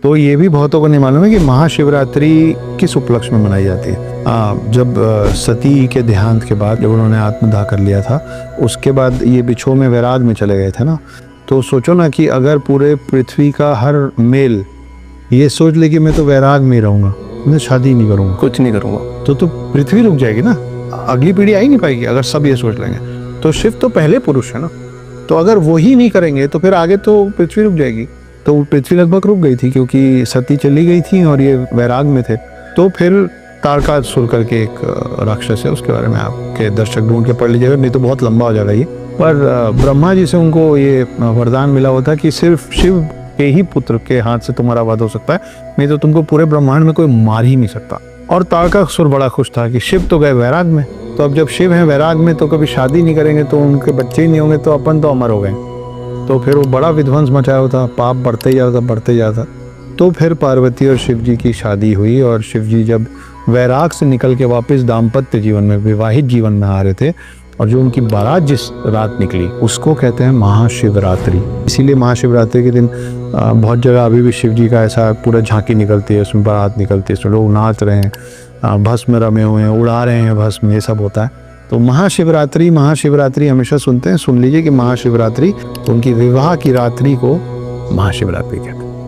तो ये भी बहुतों को नहीं मालूम है कि महाशिवरात्रि किस उपलक्ष्य में मनाई जाती है। जब सती के देहांत के बाद, जब उन्होंने आत्मदाह कर लिया था, उसके बाद ये बिछो में वैराग में चले गए थे ना। तो सोचो ना कि अगर पूरे पृथ्वी का हर मेल ये सोच ले कि मैं तो वैराग में रहूंगा, मैं शादी नहीं करूंगा, कुछ नहीं करूंगा, तो पृथ्वी रुक जाएगी ना, अगली पीढ़ी आ ही नहीं पाएगी अगर सब ये सोच लेंगे। तो शिव तो पहले पुरुष है ना, तो अगर वो ही नहीं करेंगे तो फिर आगे तो पृथ्वी रुक जाएगी। तो पृथ्वी लगभग रुक गई थी क्योंकि सती चली गई थी और ये वैराग में थे। तो फिर तारकासुर करके एक राक्षस है, उसके बारे में आपके दर्शक ढूंढ के पढ़ लीजिएगा, नहीं तो बहुत लंबा हो जाएगा ये। पर ब्रह्मा जी से उनको ये वरदान मिला होता कि सिर्फ शिव के ही पुत्र के हाथ से तुम्हारा वध हो सकता है, नहीं तो तुमको पूरे ब्रह्मांड में कोई मार ही नहीं सकता। और तारकासुर बड़ा खुश था कि शिव तो गए वैराग में, तो अब जब शिव हैं वैराग में तो कभी शादी नहीं करेंगे तो उनके बच्चे ही नहीं होंगे, तो अपन तो अमर हो गए। तो फिर वो बड़ा विध्वंस मचाया होता, पाप बढ़ते ही जाता। तो फिर पार्वती और शिव जी की शादी हुई, और शिव जी जब वैराग से निकल के वापस दाम्पत्य जीवन में, विवाहित जीवन में आ रहे थे, और जो उनकी बारात जिस रात निकली उसको कहते हैं महाशिवरात्रि। इसीलिए महाशिवरात्रि के दिन बहुत जगह अभी भी शिव जी का ऐसा पूरा झांकी निकलती है, उसमें बारात निकलती है, उसमें लोग नाच रहे हैं, भस्म रमे हुए हैं, उड़ा रहे हैं भस्म, ये सब होता है। तो महाशिवरात्रि हमेशा सुनते हैं, सुन लीजिए कि महाशिवरात्रि, तो उनकी विवाह की रात्रि को महाशिवरात्रि कहते हैं।